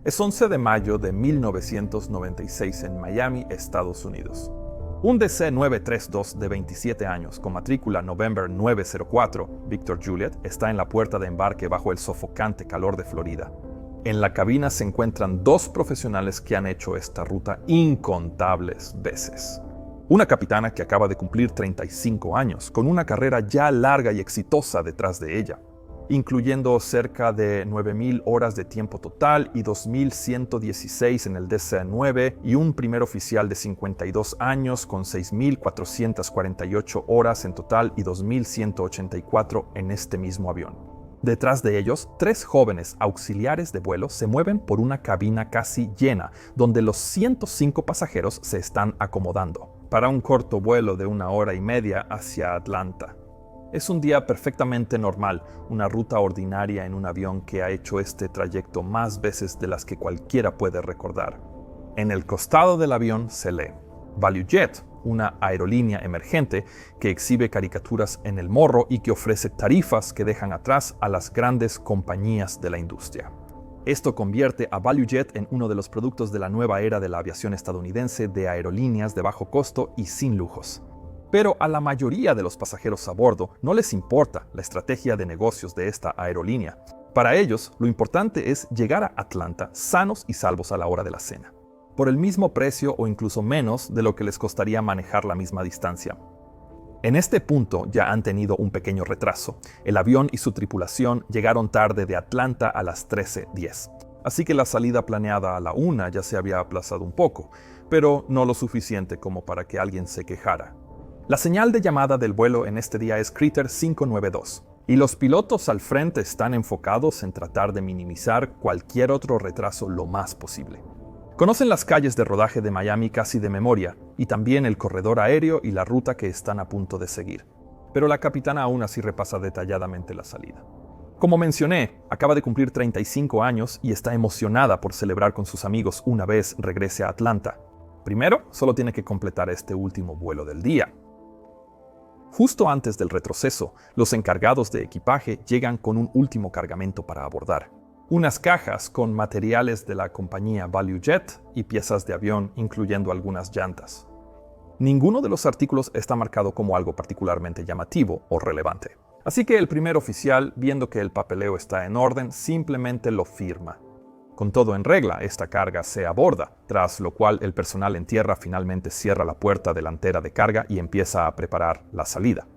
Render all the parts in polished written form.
Es 11 de mayo de 1996 en Miami, Estados Unidos. Un DC-932 de 27 años con matrícula November 904, Victor Juliet, está en la puerta de embarque bajo el sofocante calor de Florida. En la cabina se encuentran dos profesionales que han hecho esta ruta incontables veces. Una capitana que acaba de cumplir 35 años, con una carrera ya larga y exitosa detrás de ella, incluyendo cerca de 9,000 horas de tiempo total y 2,116 en el DC-9, y un primer oficial de 52 años con 6,448 horas en total y 2,184 en este mismo avión. Detrás de ellos, 3 jóvenes auxiliares de vuelo se mueven por una cabina casi llena, donde los 105 pasajeros se están acomodando para un corto vuelo de 1 hora y media hacia Atlanta. Es un día perfectamente normal, una ruta ordinaria en un avión que ha hecho este trayecto más veces de las que cualquiera puede recordar. En el costado del avión se lee ValueJet, una aerolínea emergente que exhibe caricaturas en el morro y que ofrece tarifas que dejan atrás a las grandes compañías de la industria. Esto convierte a ValueJet en uno de los productos de la nueva era de la aviación estadounidense de aerolíneas de bajo costo y sin lujos. Pero a la mayoría de los pasajeros a bordo no les importa la estrategia de negocios de esta aerolínea. Para ellos, lo importante es llegar a Atlanta sanos y salvos a la hora de la cena, por el mismo precio o incluso menos de lo que les costaría manejar la misma distancia. En este punto ya han tenido un pequeño retraso. El avión y su tripulación llegaron tarde de Atlanta a las 13:10. Así que la salida planeada a la 1 ya se había aplazado un poco, pero no lo suficiente como para que alguien se quejara. La señal de llamada del vuelo en este día es Critter 592, y los pilotos al frente están enfocados en tratar de minimizar cualquier otro retraso lo más posible. Conocen las calles de rodaje de Miami casi de memoria, y también el corredor aéreo y la ruta que están a punto de seguir. Pero la capitana aún así repasa detalladamente la salida. Como mencioné, acaba de cumplir 35 años y está emocionada por celebrar con sus amigos una vez regrese a Atlanta. Primero, solo tiene que completar este último vuelo del día. Justo antes del retroceso, los encargados de equipaje llegan con un último cargamento para abordar. Unas cajas con materiales de la compañía ValueJet y piezas de avión, incluyendo algunas llantas. Ninguno de los artículos está marcado como algo particularmente llamativo o relevante. Así que el primer oficial, viendo que el papeleo está en orden, simplemente lo firma. Con todo en regla, esta carga se aborda, tras lo cual el personal en tierra finalmente cierra la puerta delantera de carga y empieza a preparar la salida.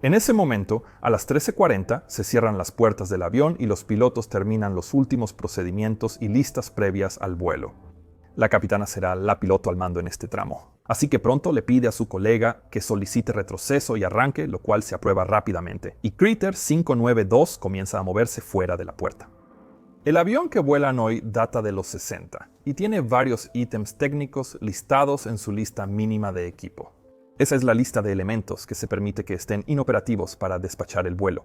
En ese momento, a las 13:40, se cierran las puertas del avión y los pilotos terminan los últimos procedimientos y listas previas al vuelo. La capitana será la piloto al mando en este tramo, así que pronto le pide a su colega que solicite retroceso y arranque, lo cual se aprueba rápidamente, y Critter 592 comienza a moverse fuera de la puerta. El avión que vuelan hoy data de los 60 y tiene varios ítems técnicos listados en su lista mínima de equipo. Esa es la lista de elementos que se permite que estén inoperativos para despachar el vuelo.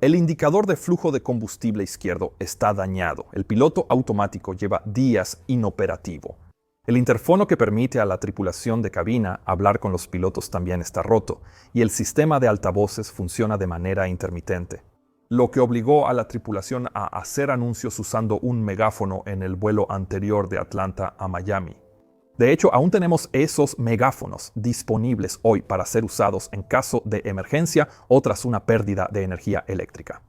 El indicador de flujo de combustible izquierdo está dañado. El piloto automático lleva días inoperativo. El interfono que permite a la tripulación de cabina hablar con los pilotos también está roto, y el sistema de altavoces funciona de manera intermitente, lo que obligó a la tripulación a hacer anuncios usando un megáfono en el vuelo anterior de Atlanta a Miami. De hecho, aún tenemos esos megáfonos disponibles hoy para ser usados en caso de emergencia o tras una pérdida de energía eléctrica.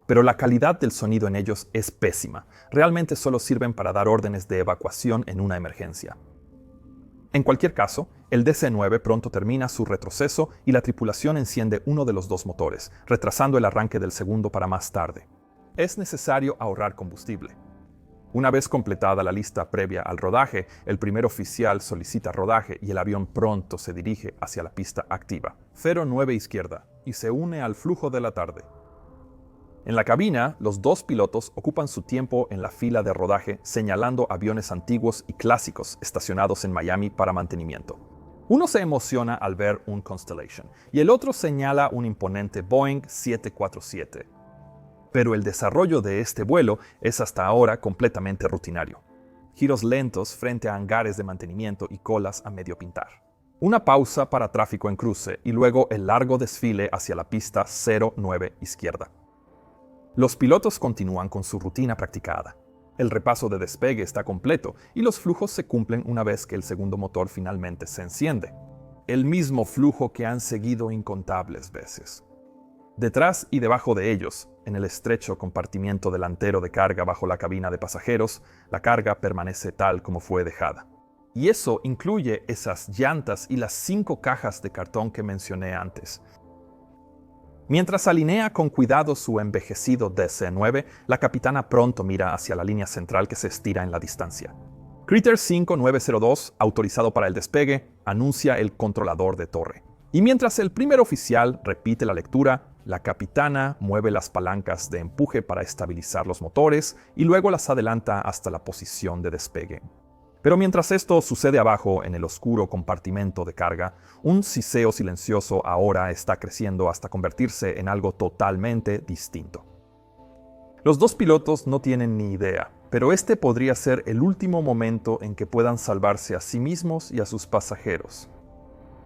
Pero la calidad del sonido en ellos es pésima. Realmente solo sirven para dar órdenes de evacuación en una emergencia. En cualquier caso, el DC-9 pronto termina su retroceso y la tripulación enciende uno de los dos motores, retrasando el arranque del segundo para más tarde. Es necesario ahorrar combustible. Una vez completada la lista previa al rodaje, el primer oficial solicita rodaje y el avión pronto se dirige hacia la pista activa, 09 izquierda, y se une al flujo de la tarde. En la cabina, los dos pilotos ocupan su tiempo en la fila de rodaje señalando aviones antiguos y clásicos estacionados en Miami para mantenimiento. Uno se emociona al ver un Constellation y el otro señala un imponente Boeing 747. Pero el desarrollo de este vuelo es hasta ahora completamente rutinario. Giros lentos frente a hangares de mantenimiento y colas a medio pintar. Una pausa para tráfico en cruce y luego el largo desfile hacia la pista 09 izquierda. Los pilotos continúan con su rutina practicada. El repaso de despegue está completo y los flujos se cumplen una vez que el segundo motor finalmente se enciende. El mismo flujo que han seguido incontables veces. Detrás y debajo de ellos, en el estrecho compartimiento delantero de carga bajo la cabina de pasajeros, la carga permanece tal como fue dejada. Y eso incluye esas llantas y las 5 cajas de cartón que mencioné antes. Mientras alinea con cuidado su envejecido DC-9, la capitana pronto mira hacia la línea central que se estira en la distancia. Critter 5902, autorizado para el despegue, anuncia el controlador de torre. Y mientras el primer oficial repite la lectura, la capitana mueve las palancas de empuje para estabilizar los motores y luego las adelanta hasta la posición de despegue. Pero mientras esto sucede abajo en el oscuro compartimento de carga, un siseo silencioso ahora está creciendo hasta convertirse en algo totalmente distinto. Los dos pilotos no tienen ni idea, pero este podría ser el último momento en que puedan salvarse a sí mismos y a sus pasajeros.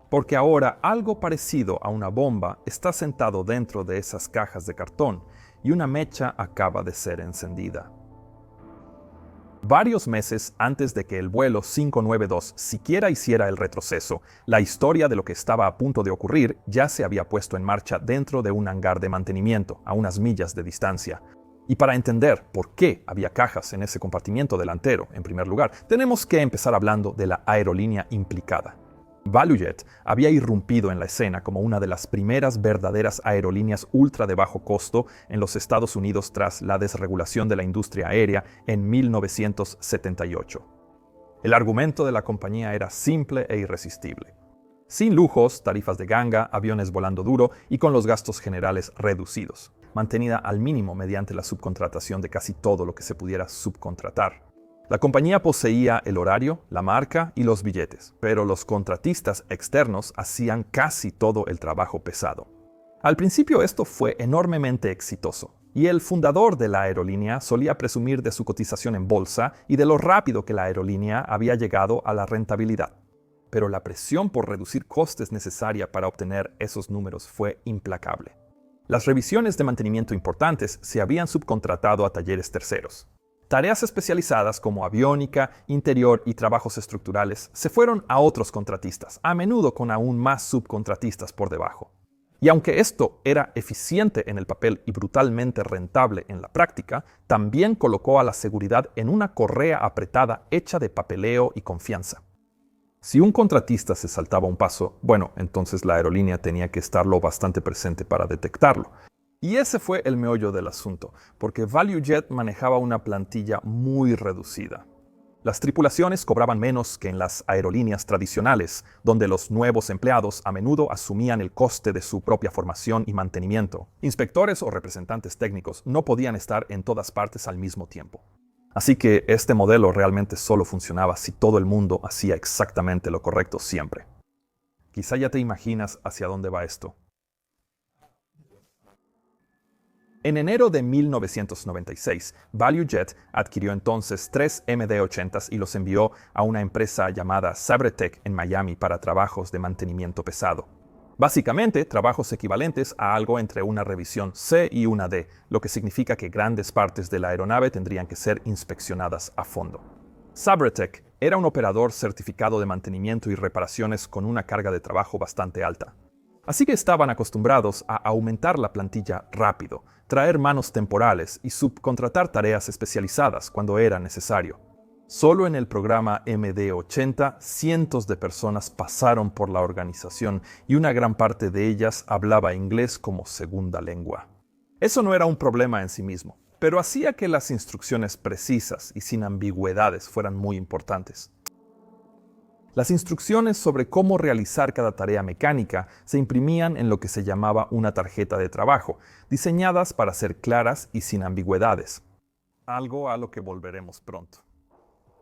Porque ahora algo parecido a una bomba está sentado dentro de esas cajas de cartón y una mecha acaba de ser encendida. Varios meses antes de que el vuelo 592 siquiera hiciera el retroceso, la historia de lo que estaba a punto de ocurrir ya se había puesto en marcha dentro de un hangar de mantenimiento a unas millas de distancia. Y para entender por qué había cajas en ese compartimiento delantero, en primer lugar, tenemos que empezar hablando de la aerolínea implicada. ValueJet había irrumpido en la escena como una de las primeras verdaderas aerolíneas ultra de bajo costo en los Estados Unidos tras la desregulación de la industria aérea en 1978. El argumento de la compañía era simple e irresistible. Sin lujos, tarifas de ganga, aviones volando duro y con los gastos generales reducidos, mantenida al mínimo mediante la subcontratación de casi todo lo que se pudiera subcontratar. La compañía poseía el horario, la marca y los billetes, pero los contratistas externos hacían casi todo el trabajo pesado. Al principio esto fue enormemente exitoso, y el fundador de la aerolínea solía presumir de su cotización en bolsa y de lo rápido que la aerolínea había llegado a la rentabilidad. Pero la presión por reducir costes necesaria para obtener esos números fue implacable. Las revisiones de mantenimiento importantes se habían subcontratado a talleres terceros. Tareas especializadas como aviónica, interior y trabajos estructurales se fueron a otros contratistas, a menudo con aún más subcontratistas por debajo. Y aunque esto era eficiente en el papel y brutalmente rentable en la práctica, también colocó a la seguridad en una correa apretada hecha de papeleo y confianza. Si un contratista se saltaba un paso, bueno, entonces la aerolínea tenía que estarlo bastante presente para detectarlo. Y ese fue el meollo del asunto, porque ValueJet manejaba una plantilla muy reducida. Las tripulaciones cobraban menos que en las aerolíneas tradicionales, donde los nuevos empleados a menudo asumían el coste de su propia formación y mantenimiento. Inspectores o representantes técnicos no podían estar en todas partes al mismo tiempo. Así que este modelo realmente solo funcionaba si todo el mundo hacía exactamente lo correcto siempre. Quizá ya te imaginas hacia dónde va esto. En enero de 1996, ValueJet adquirió entonces 3 MD-80s y los envió a una empresa llamada Sabretech en Miami para trabajos de mantenimiento pesado. Básicamente, trabajos equivalentes a algo entre una revisión C y una D, lo que significa que grandes partes de la aeronave tendrían que ser inspeccionadas a fondo. Sabretech era un operador certificado de mantenimiento y reparaciones con una carga de trabajo bastante alta. Así que estaban acostumbrados a aumentar la plantilla rápido, traer manos temporales y subcontratar tareas especializadas cuando era necesario. Solo en el programa MD-80, cientos de personas pasaron por la organización y una gran parte de ellas hablaba inglés como segunda lengua. Eso no era un problema en sí mismo, pero hacía que las instrucciones precisas y sin ambigüedades fueran muy importantes. Las instrucciones sobre cómo realizar cada tarea mecánica se imprimían en lo que se llamaba una tarjeta de trabajo, diseñadas para ser claras y sin ambigüedades. Algo a lo que volveremos pronto.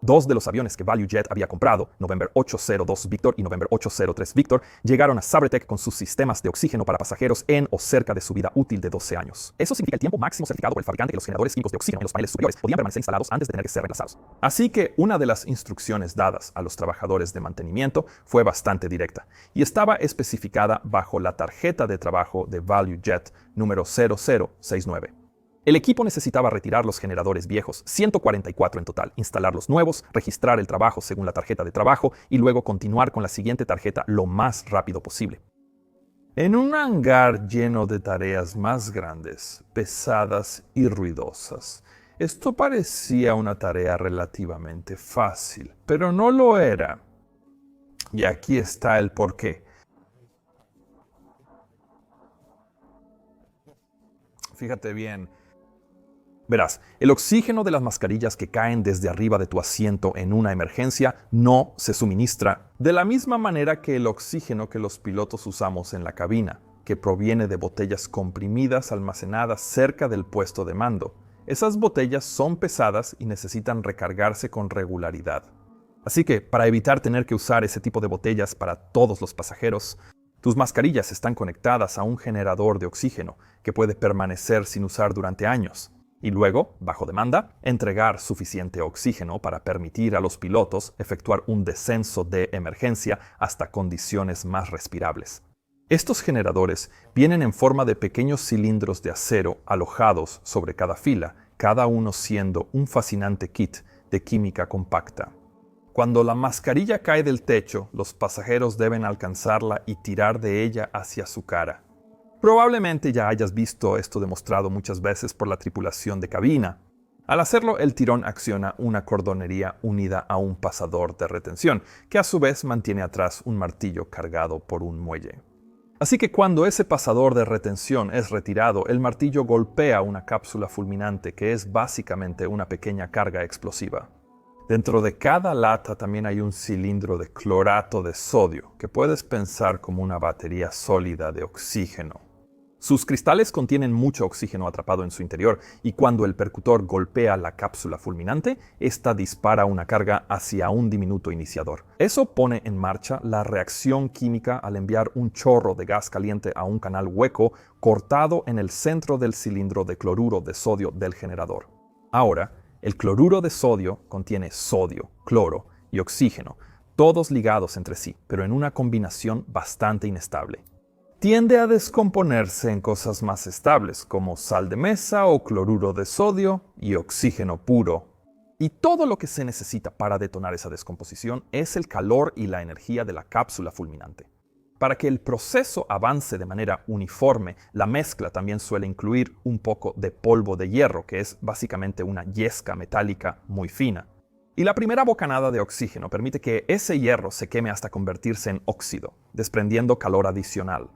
Dos de los aviones que ValueJet había comprado, November 802 Victor y November 803 Victor, llegaron a Sabretech con sus sistemas de oxígeno para pasajeros en o cerca de su vida útil de 12 años. Eso significa el tiempo máximo certificado por el fabricante que los generadores químicos de oxígeno en los paneles superiores podían permanecer instalados antes de tener que ser reemplazados. Así que una de las instrucciones dadas a los trabajadores de mantenimiento fue bastante directa y estaba especificada bajo la tarjeta de trabajo de ValueJet número 0069. El equipo necesitaba retirar los generadores viejos, 144 en total, instalar los nuevos, registrar el trabajo según la tarjeta de trabajo y luego continuar con la siguiente tarjeta lo más rápido posible. En un hangar lleno de tareas más grandes, pesadas y ruidosas, esto parecía una tarea relativamente fácil, pero no lo era. Y aquí está el porqué. Fíjate bien. Verás, el oxígeno de las mascarillas que caen desde arriba de tu asiento en una emergencia no se suministra de la misma manera que el oxígeno que los pilotos usamos en la cabina, que proviene de botellas comprimidas almacenadas cerca del puesto de mando. Esas botellas son pesadas y necesitan recargarse con regularidad. Así que, para evitar tener que usar ese tipo de botellas para todos los pasajeros, tus mascarillas están conectadas a un generador de oxígeno que puede permanecer sin usar durante años. Y luego, bajo demanda, entregar suficiente oxígeno para permitir a los pilotos efectuar un descenso de emergencia hasta condiciones más respirables. Estos generadores vienen en forma de pequeños cilindros de acero alojados sobre cada fila, cada uno siendo un fascinante kit de química compacta. Cuando la mascarilla cae del techo, los pasajeros deben alcanzarla y tirar de ella hacia su cara. Probablemente ya hayas visto esto demostrado muchas veces por la tripulación de cabina. Al hacerlo, el tirón acciona una cordonería unida a un pasador de retención, que a su vez mantiene atrás un martillo cargado por un muelle. Así que cuando ese pasador de retención es retirado, el martillo golpea una cápsula fulminante que es básicamente una pequeña carga explosiva. Dentro de cada lata también hay un cilindro de clorato de sodio, que puedes pensar como una batería sólida de oxígeno. Sus cristales contienen mucho oxígeno atrapado en su interior y cuando el percutor golpea la cápsula fulminante, esta dispara una carga hacia un diminuto iniciador. Eso pone en marcha la reacción química al enviar un chorro de gas caliente a un canal hueco cortado en el centro del cilindro de cloruro de sodio del generador. Ahora, el cloruro de sodio contiene sodio, cloro y oxígeno, todos ligados entre sí, pero en una combinación bastante inestable. Tiende a descomponerse en cosas más estables, como sal de mesa o cloruro de sodio y oxígeno puro. Y todo lo que se necesita para detonar esa descomposición es el calor y la energía de la cápsula fulminante. Para que el proceso avance de manera uniforme, la mezcla también suele incluir un poco de polvo de hierro, que es básicamente una yesca metálica muy fina. Y la primera bocanada de oxígeno permite que ese hierro se queme hasta convertirse en óxido, desprendiendo calor adicional.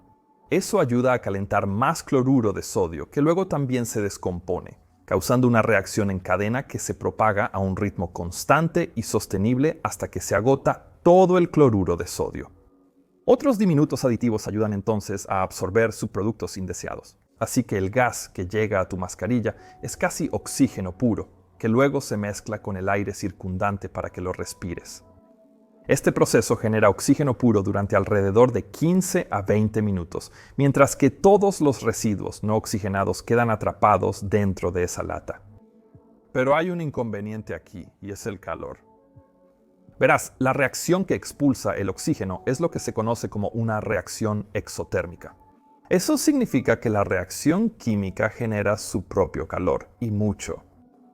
Eso ayuda a calentar más cloruro de sodio, que luego también se descompone, causando una reacción en cadena que se propaga a un ritmo constante y sostenible hasta que se agota todo el cloruro de sodio. Otros diminutos aditivos ayudan entonces a absorber subproductos indeseados. Así que el gas que llega a tu mascarilla es casi oxígeno puro, que luego se mezcla con el aire circundante para que lo respires. Este proceso genera oxígeno puro durante alrededor de 15 a 20 minutos, mientras que todos los residuos no oxigenados quedan atrapados dentro de esa lata. Pero hay un inconveniente aquí, y es el calor. Verás, la reacción que expulsa el oxígeno es lo que se conoce como una reacción exotérmica. Eso significa que la reacción química genera su propio calor, y mucho.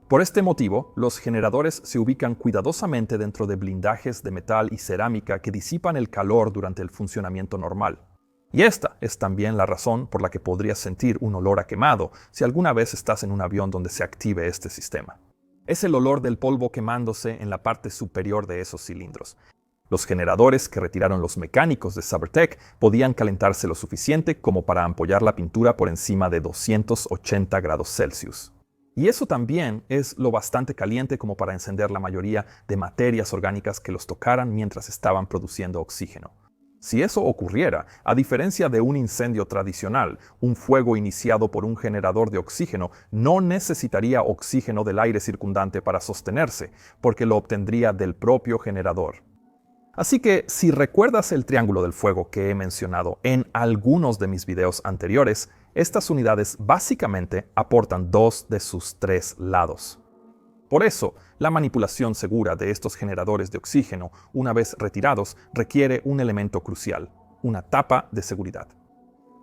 Por este motivo, los generadores se ubican cuidadosamente dentro de blindajes de metal y cerámica que disipan el calor durante el funcionamiento normal. Y esta es también la razón por la que podrías sentir un olor a quemado si alguna vez estás en un avión donde se active este sistema. Es el olor del polvo quemándose en la parte superior de esos cilindros. Los generadores que retiraron los mecánicos de Sabertech podían calentarse lo suficiente como para ampollar la pintura por encima de 280 grados Celsius. Y eso también es lo bastante caliente como para encender la mayoría de materias orgánicas que los tocaran mientras estaban produciendo oxígeno. Si eso ocurriera, a diferencia de un incendio tradicional, un fuego iniciado por un generador de oxígeno no necesitaría oxígeno del aire circundante para sostenerse, porque lo obtendría del propio generador. Así que, si recuerdas el triángulo del fuego que he mencionado en algunos de mis videos anteriores, estas unidades básicamente aportan 2 de sus 3 lados. Por eso, la manipulación segura de estos generadores de oxígeno, una vez retirados, requiere un elemento crucial, una tapa de seguridad.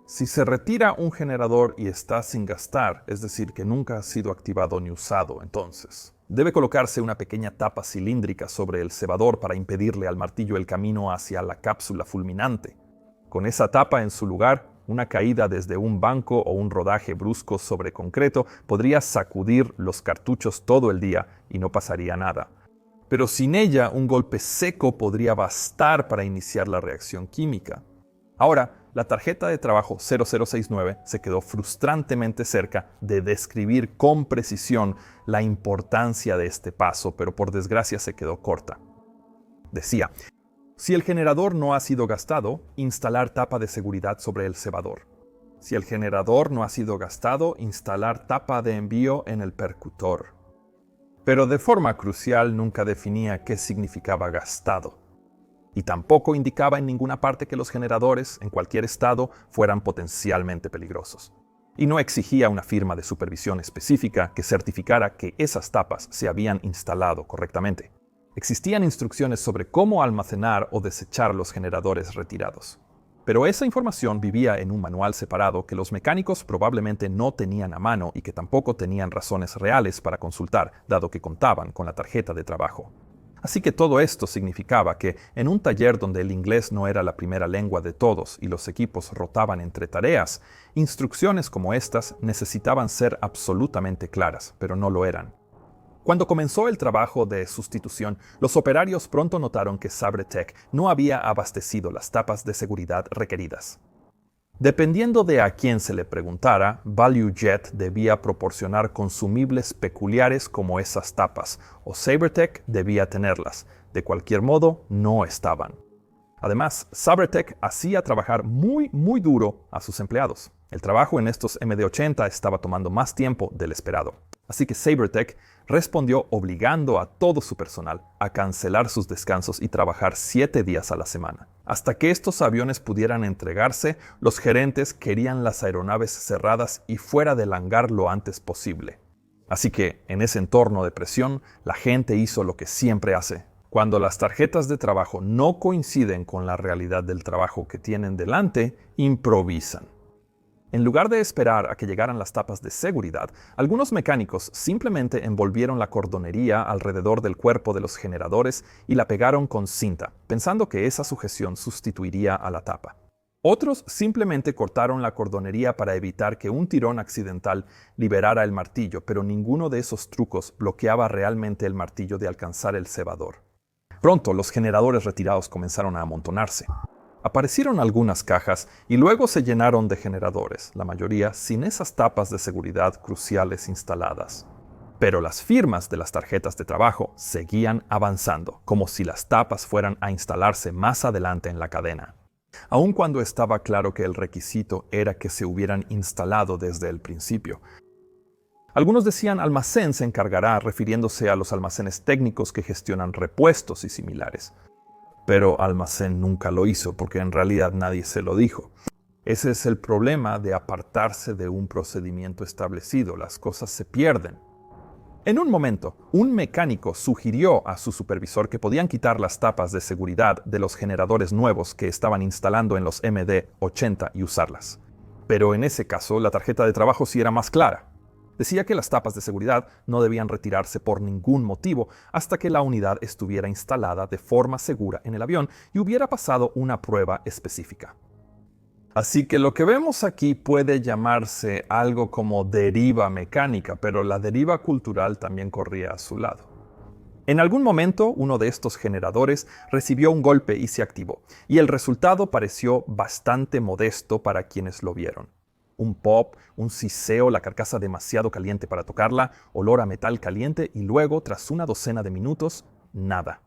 Si se retira un generador y está sin gastar, es decir, que nunca ha sido activado ni usado, entonces debe colocarse una pequeña tapa cilíndrica sobre el cebador para impedirle al martillo el camino hacia la cápsula fulminante. Con esa tapa en su lugar, una caída desde un banco o un rodaje brusco sobre concreto podría sacudir los cartuchos todo el día y no pasaría nada. Pero sin ella, un golpe seco podría bastar para iniciar la reacción química. Ahora, la tarjeta de trabajo 0069 se quedó frustrantemente cerca de describir con precisión la importancia de este paso, pero por desgracia se quedó corta. Decía: si el generador no ha sido gastado, instalar tapa de seguridad sobre el cebador. Si el generador no ha sido gastado, instalar tapa de envío en el percutor. Pero de forma crucial nunca definía qué significaba gastado. Y tampoco indicaba en ninguna parte que los generadores, en cualquier estado, fueran potencialmente peligrosos. Y no exigía una firma de supervisión específica que certificara que esas tapas se habían instalado correctamente. Existían instrucciones sobre cómo almacenar o desechar los generadores retirados. Pero esa información vivía en un manual separado que los mecánicos probablemente no tenían a mano y que tampoco tenían razones reales para consultar, dado que contaban con la tarjeta de trabajo. Así que todo esto significaba que, en un taller donde el inglés no era la primera lengua de todos y los equipos rotaban entre tareas, instrucciones como estas necesitaban ser absolutamente claras, pero no lo eran. Cuando comenzó el trabajo de sustitución, los operarios pronto notaron que Sabretech no había abastecido las tapas de seguridad requeridas. Dependiendo de a quién se le preguntara, ValueJet debía proporcionar consumibles peculiares como esas tapas, o Sabretech debía tenerlas. De cualquier modo, no estaban. Además, Sabretech hacía trabajar muy duro a sus empleados. El trabajo en estos MD-80 estaba tomando más tiempo del esperado. Así que Sabretech respondió obligando a todo su personal a cancelar sus descansos y trabajar 7 días a la semana. Hasta que estos aviones pudieran entregarse, los gerentes querían las aeronaves cerradas y fuera del hangar lo antes posible. Así que, en ese entorno de presión, la gente hizo lo que siempre hace. Cuando las tarjetas de trabajo no coinciden con la realidad del trabajo que tienen delante, improvisan. En lugar de esperar a que llegaran las tapas de seguridad, algunos mecánicos simplemente envolvieron la cordonería alrededor del cuerpo de los generadores y la pegaron con cinta, pensando que esa sujeción sustituiría a la tapa. Otros simplemente cortaron la cordonería para evitar que un tirón accidental liberara el martillo, pero ninguno de esos trucos bloqueaba realmente el martillo de alcanzar el cebador. Pronto los generadores retirados comenzaron a amontonarse. Aparecieron algunas cajas y luego se llenaron de generadores, la mayoría sin esas tapas de seguridad cruciales instaladas. Pero las firmas de las tarjetas de trabajo seguían avanzando, como si las tapas fueran a instalarse más adelante en la cadena. Aun cuando estaba claro que el requisito era que se hubieran instalado desde el principio. Algunos decían almacén se encargará, refiriéndose a los almacenes técnicos que gestionan repuestos y similares. Pero almacén nunca lo hizo porque en realidad nadie se lo dijo. Ese es el problema de apartarse de un procedimiento establecido. Las cosas se pierden. En un momento, un mecánico sugirió a su supervisor que podían quitar las tapas de seguridad de los generadores nuevos que estaban instalando en los MD-80 y usarlas. Pero en ese caso, la tarjeta de trabajo sí era más clara. Decía que las tapas de seguridad no debían retirarse por ningún motivo hasta que la unidad estuviera instalada de forma segura en el avión y hubiera pasado una prueba específica. Así que lo que vemos aquí puede llamarse algo como deriva mecánica, pero la deriva cultural también corría a su lado. En algún momento, uno de estos generadores recibió un golpe y se activó, y el resultado pareció bastante modesto para quienes lo vieron. Un pop, un siseo, la carcasa demasiado caliente para tocarla, olor a metal caliente y luego, tras una docena de minutos, nada.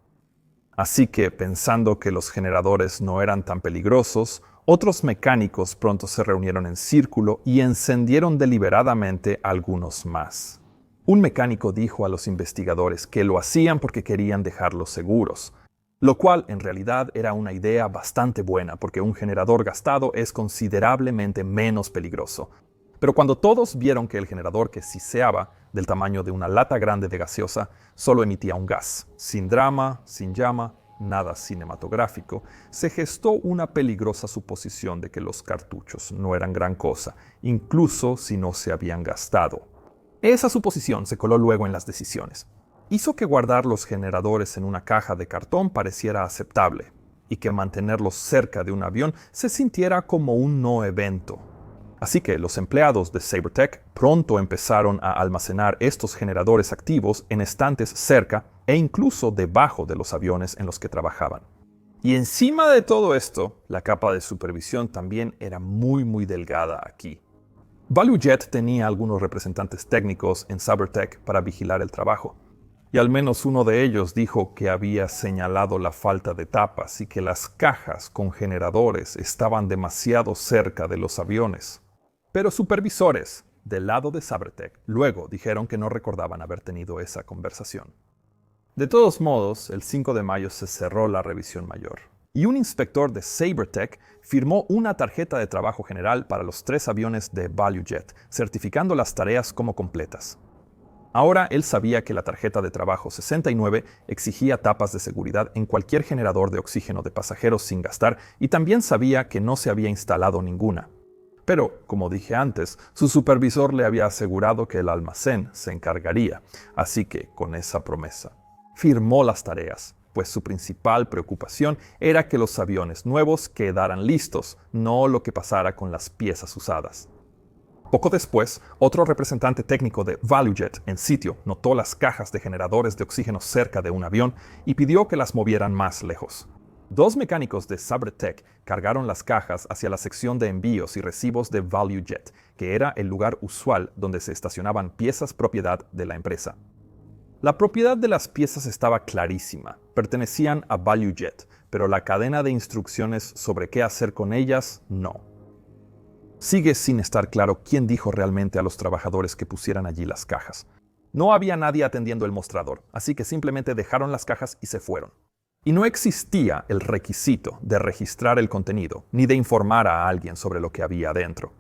Así que, pensando que los generadores no eran tan peligrosos, otros mecánicos pronto se reunieron en círculo y encendieron deliberadamente algunos más. Un mecánico dijo a los investigadores que lo hacían porque querían dejarlos seguros, lo cual en realidad era una idea bastante buena porque un generador gastado es considerablemente menos peligroso. Pero cuando todos vieron que el generador que siseaba, del tamaño de una lata grande de gaseosa, solo emitía un gas, sin drama, sin llama, nada cinematográfico, se gestó una peligrosa suposición de que los cartuchos no eran gran cosa, incluso si no se habían gastado. Esa suposición se coló luego en las decisiones. Hizo que guardar los generadores en una caja de cartón pareciera aceptable, y que mantenerlos cerca de un avión se sintiera como un no evento. Así que los empleados de Sabertech pronto empezaron a almacenar estos generadores activos en estantes cerca e incluso debajo de los aviones en los que trabajaban. Y encima de todo esto, la capa de supervisión también era muy delgada aquí. ValueJet tenía algunos representantes técnicos en Sabertech para vigilar el trabajo, y al menos uno de ellos dijo que había señalado la falta de tapas y que las cajas con generadores estaban demasiado cerca de los aviones. Pero supervisores del lado de Sabertech luego dijeron que no recordaban haber tenido esa conversación. De todos modos, el 5 de mayo se cerró la revisión mayor, y un inspector de Sabertech firmó una tarjeta de trabajo general para los 3 aviones de ValueJet, certificando las tareas como completas. Ahora él sabía que la tarjeta de trabajo 69 exigía tapas de seguridad en cualquier generador de oxígeno de pasajeros sin gastar, y también sabía que no se había instalado ninguna. Pero, como dije antes, su supervisor le había asegurado que el almacén se encargaría, así que, con esa promesa, firmó las tareas, pues su principal preocupación era que los aviones nuevos quedaran listos, no lo que pasara con las piezas usadas. Poco después, otro representante técnico de ValueJet en sitio notó las cajas de generadores de oxígeno cerca de un avión y pidió que las movieran más lejos. 2 mecánicos de Sabertech cargaron las cajas hacia la sección de envíos y recibos de ValueJet, que era el lugar usual donde se estacionaban piezas propiedad de la empresa. La propiedad de las piezas estaba clarísima, pertenecían a ValueJet, pero la cadena de instrucciones sobre qué hacer con ellas no. Sigue sin estar claro quién dijo realmente a los trabajadores que pusieran allí las cajas. No había nadie atendiendo el mostrador, así que simplemente dejaron las cajas y se fueron. Y no existía el requisito de registrar el contenido, ni de informar a alguien sobre lo que había adentro.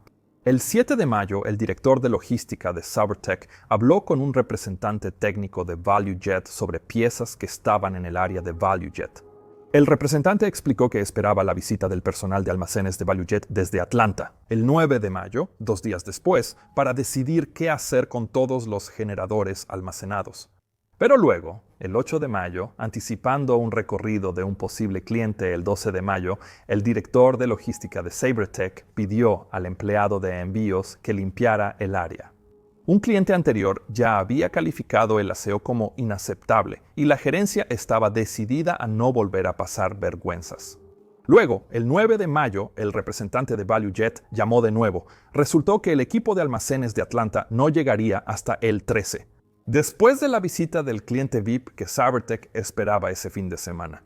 El 7 de mayo, el director de logística de Sabertech habló con un representante técnico de ValueJet sobre piezas que estaban en el área de ValueJet. El representante explicó que esperaba la visita del personal de almacenes de ValueJet desde Atlanta, el 9 de mayo, 2 días después, para decidir qué hacer con todos los generadores almacenados. Pero luego, el 8 de mayo, anticipando un recorrido de un posible cliente el 12 de mayo, el director de logística de Sabertech pidió al empleado de envíos que limpiara el área. Un cliente anterior ya había calificado el aseo como inaceptable y la gerencia estaba decidida a no volver a pasar vergüenzas. Luego, el 9 de mayo, el representante de ValueJet llamó de nuevo. Resultó que el equipo de almacenes de Atlanta no llegaría hasta el 13. Después de la visita del cliente VIP que Sabertech esperaba ese fin de semana.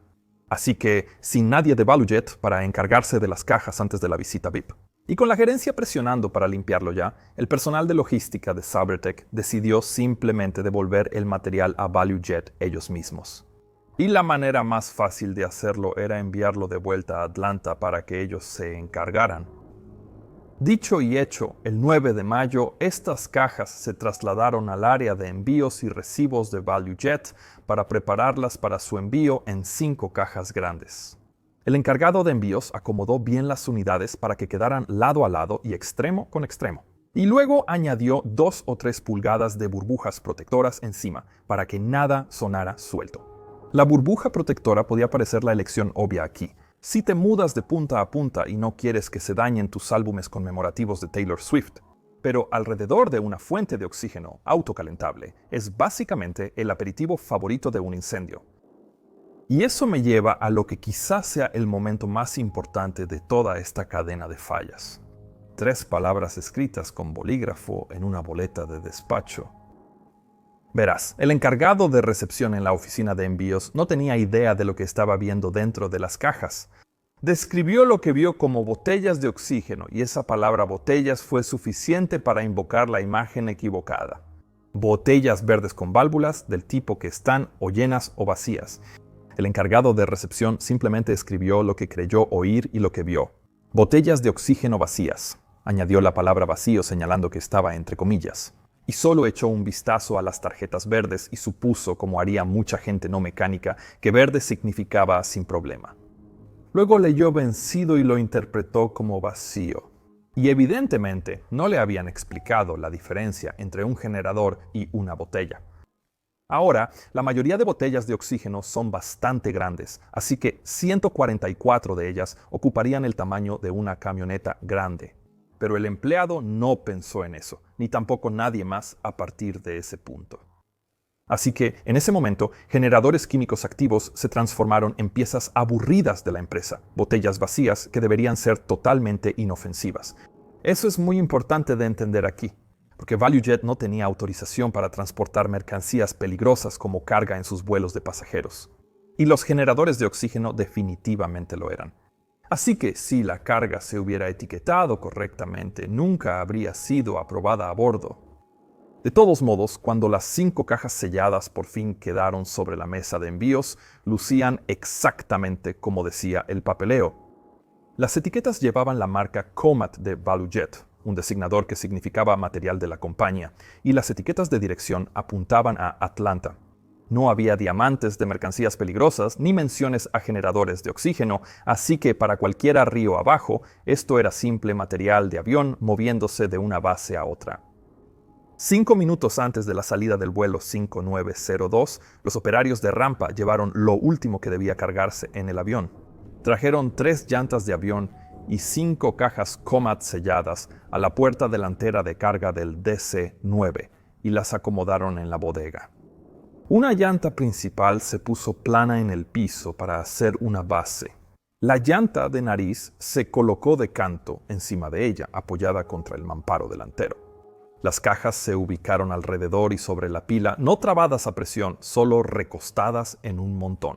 Así que, sin nadie de ValueJet para encargarse de las cajas antes de la visita VIP. Y con la gerencia presionando para limpiarlo ya, el personal de logística de Sabertech decidió simplemente devolver el material a ValueJet ellos mismos. Y la manera más fácil de hacerlo era enviarlo de vuelta a Atlanta para que ellos se encargaran. Dicho y hecho, el 9 de mayo, estas cajas se trasladaron al área de envíos y recibos de ValueJet para prepararlas para su envío en 5 cajas grandes. El encargado de envíos acomodó bien las unidades para que quedaran lado a lado y extremo con extremo. Y luego añadió 2 o 3 pulgadas de burbujas protectoras encima para que nada sonara suelto. La burbuja protectora podía parecer la elección obvia aquí. Si te mudas de punta a punta y no quieres que se dañen tus álbumes conmemorativos de Taylor Swift, pero alrededor de una fuente de oxígeno autocalentable es básicamente el aperitivo favorito de un incendio. Y eso me lleva a lo que quizás sea el momento más importante de toda esta cadena de fallas. 3 palabras escritas con bolígrafo en una boleta de despacho. Verás, el encargado de recepción en la oficina de envíos no tenía idea de lo que estaba viendo dentro de las cajas. Describió lo que vio como botellas de oxígeno y esa palabra botellas fue suficiente para invocar la imagen equivocada. Botellas verdes con válvulas del tipo que están o llenas o vacías. El encargado de recepción simplemente escribió lo que creyó oír y lo que vio. Botellas de oxígeno vacías. Añadió la palabra vacío señalando que estaba entre comillas. y solo echó un vistazo a las tarjetas verdes y supuso, como haría mucha gente no mecánica, que verde significaba sin problema. Luego leyó vencido y lo interpretó como vacío. Y evidentemente no le habían explicado la diferencia entre un generador y una botella. Ahora, la mayoría de botellas de oxígeno son bastante grandes, así que 144 de ellas ocuparían el tamaño de una camioneta grande. Pero el empleado no pensó en eso, ni tampoco nadie más a partir de ese punto. Así que, en ese momento, generadores químicos activos se transformaron en piezas aburridas de la empresa, botellas vacías que deberían ser totalmente inofensivas. Eso es muy importante de entender aquí, porque ValueJet no tenía autorización para transportar mercancías peligrosas como carga en sus vuelos de pasajeros. Y los generadores de oxígeno definitivamente lo eran. Así que si la carga se hubiera etiquetado correctamente, nunca habría sido aprobada a bordo. De todos modos, cuando las 5 cajas selladas por fin quedaron sobre la mesa de envíos, lucían exactamente como decía el papeleo. Las etiquetas llevaban la marca COMAT de ValueJet, un designador que significaba material de la compañía, y las etiquetas de dirección apuntaban a Atlanta. No había diamantes de mercancías peligrosas ni menciones a generadores de oxígeno, así que para cualquiera río abajo, esto era simple material de avión moviéndose de una base a otra. 5 minutos antes de la salida del vuelo 5902, los operarios de rampa llevaron lo último que debía cargarse en el avión. Trajeron 3 llantas de avión y 5 cajas COMAT selladas a la puerta delantera de carga del DC-9 y las acomodaron en la bodega. Una llanta principal se puso plana en el piso para hacer una base. La llanta de nariz se colocó de canto encima de ella, apoyada contra el mamparo delantero. Las cajas se ubicaron alrededor y sobre la pila, no trabadas a presión, solo recostadas en un montón.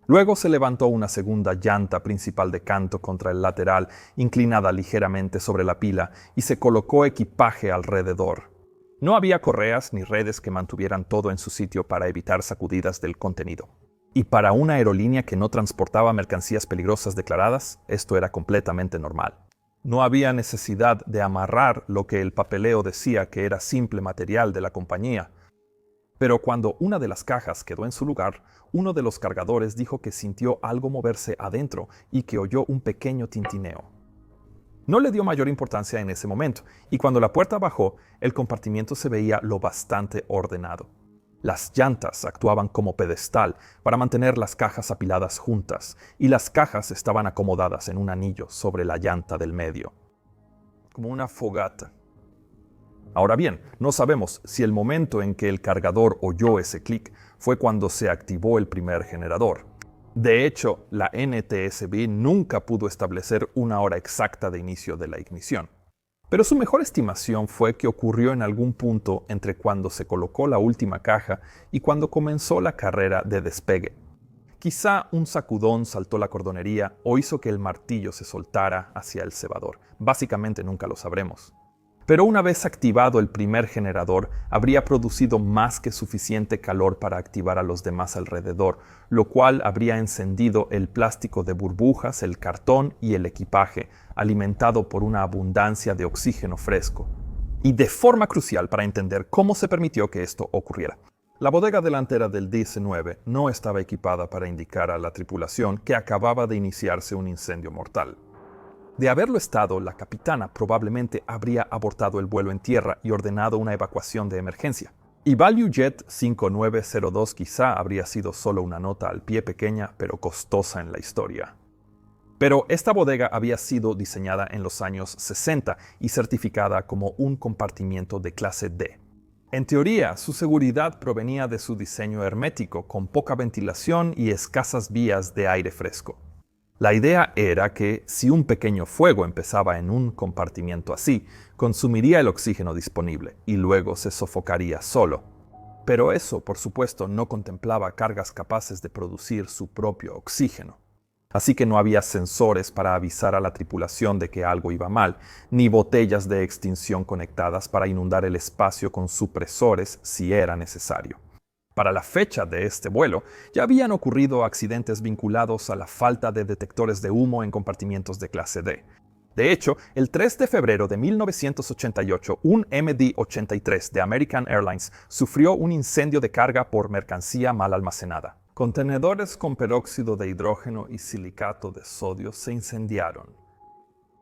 Luego se levantó una segunda llanta principal de canto contra el lateral, inclinada ligeramente sobre la pila, y se colocó equipaje alrededor. No había correas ni redes que mantuvieran todo en su sitio para evitar sacudidas del contenido. Y para una aerolínea que no transportaba mercancías peligrosas declaradas, esto era completamente normal. No había necesidad de amarrar lo que el papeleo decía que era simple material de la compañía. Pero cuando una de las cajas quedó en su lugar, uno de los cargadores dijo que sintió algo moverse adentro y que oyó un pequeño tintineo. No le dio mayor importancia en ese momento, y cuando la puerta bajó, el compartimiento se veía lo bastante ordenado. Las llantas actuaban como pedestal para mantener las cajas apiladas juntas, y las cajas estaban acomodadas en un anillo sobre la llanta del medio, como una fogata. Ahora bien, no sabemos si el momento en que el cargador oyó ese clic fue cuando se activó el primer generador. De hecho, la NTSB nunca pudo establecer una hora exacta de inicio de la ignición. Pero su mejor estimación fue que ocurrió en algún punto entre cuando se colocó la última caja y cuando comenzó la carrera de despegue. Quizá un sacudón saltó la cordonería o hizo que el martillo se soltara hacia el cebador. Básicamente nunca lo sabremos. Pero una vez activado el primer generador, habría producido más que suficiente calor para activar a los demás alrededor, lo cual habría encendido el plástico de burbujas, el cartón y el equipaje, alimentado por una abundancia de oxígeno fresco. Y de forma crucial para entender cómo se permitió que esto ocurriera. La bodega delantera del DC-9 no estaba equipada para indicar a la tripulación que acababa de iniciarse un incendio mortal. De haberlo estado, la capitana probablemente habría abortado el vuelo en tierra y ordenado una evacuación de emergencia. Y ValueJet 5902 quizá habría sido solo una nota al pie pequeña pero costosa en la historia. Pero esta bodega había sido diseñada en los años 60 y certificada como un compartimiento de clase D. En teoría, su seguridad provenía de su diseño hermético, con poca ventilación y escasas vías de aire fresco. La idea era que si un pequeño fuego empezaba en un compartimiento así, consumiría el oxígeno disponible y luego se sofocaría solo. Pero eso, por supuesto, no contemplaba cargas capaces de producir su propio oxígeno. Así que no había sensores para avisar a la tripulación de que algo iba mal, ni botellas de extinción conectadas para inundar el espacio con supresores si era necesario. Para la fecha de este vuelo, ya habían ocurrido accidentes vinculados a la falta de detectores de humo en compartimientos de clase D. De hecho, el 3 de febrero de 1988, un MD-83 de American Airlines sufrió un incendio de carga por mercancía mal almacenada. Contenedores con peróxido de hidrógeno y silicato de sodio se incendiaron.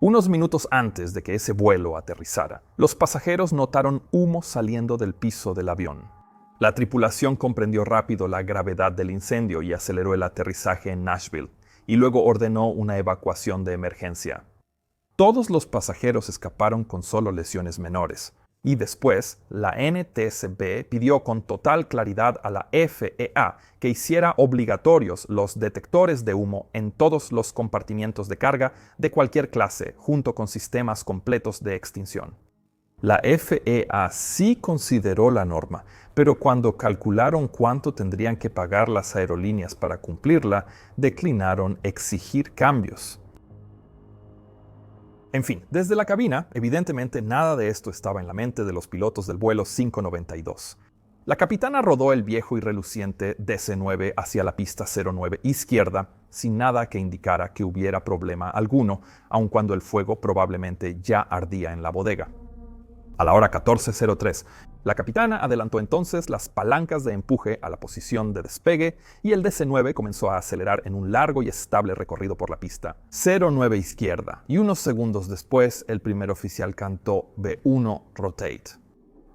Unos minutos antes de que ese vuelo aterrizara, los pasajeros notaron humo saliendo del piso del avión. La tripulación comprendió rápido la gravedad del incendio y aceleró el aterrizaje en Nashville, y luego ordenó una evacuación de emergencia. Todos los pasajeros escaparon con solo lesiones menores, y después la NTSB pidió con total claridad a la FAA que hiciera obligatorios los detectores de humo en todos los compartimientos de carga de cualquier clase, junto con sistemas completos de extinción. La FAA sí consideró la norma, pero cuando calcularon cuánto tendrían que pagar las aerolíneas para cumplirla, declinaron exigir cambios. En fin, desde la cabina, evidentemente nada de esto estaba en la mente de los pilotos del vuelo 592. La capitana rodó el viejo y reluciente DC-9 hacia la pista 09 izquierda, sin nada que indicara que hubiera problema alguno, aun cuando el fuego probablemente ya ardía en la bodega. A la hora 14:03, la capitana adelantó entonces las palancas de empuje a la posición de despegue y el DC-9 comenzó a acelerar en un largo y estable recorrido por la pista 09 izquierda, y unos segundos después el primer oficial cantó B1 Rotate.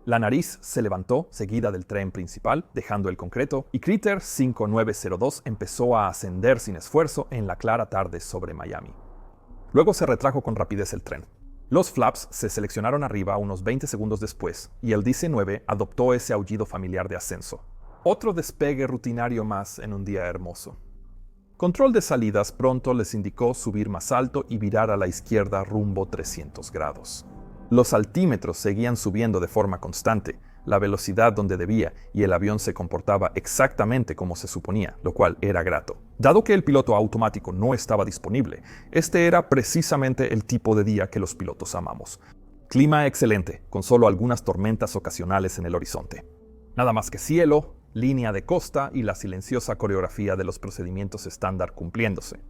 La nariz se levantó, seguida del tren principal, dejando el concreto, y Critter 5902 empezó a ascender sin esfuerzo en la clara tarde sobre Miami. Luego se retrajo con rapidez el tren. Los flaps se seleccionaron arriba unos 20 segundos después, y el DC-9 adoptó ese aullido familiar de ascenso. Otro despegue rutinario más en un día hermoso. Control de salidas pronto les indicó subir más alto y virar a la izquierda rumbo 300 grados. Los altímetros seguían subiendo de forma constante, la velocidad donde debía, y el avión se comportaba exactamente como se suponía, lo cual era grato. Dado que el piloto automático no estaba disponible, este era precisamente el tipo de día que los pilotos amamos. Clima excelente, con solo algunas tormentas ocasionales en el horizonte. Nada más que cielo, línea de costa y la silenciosa coreografía de los procedimientos estándar cumpliéndose.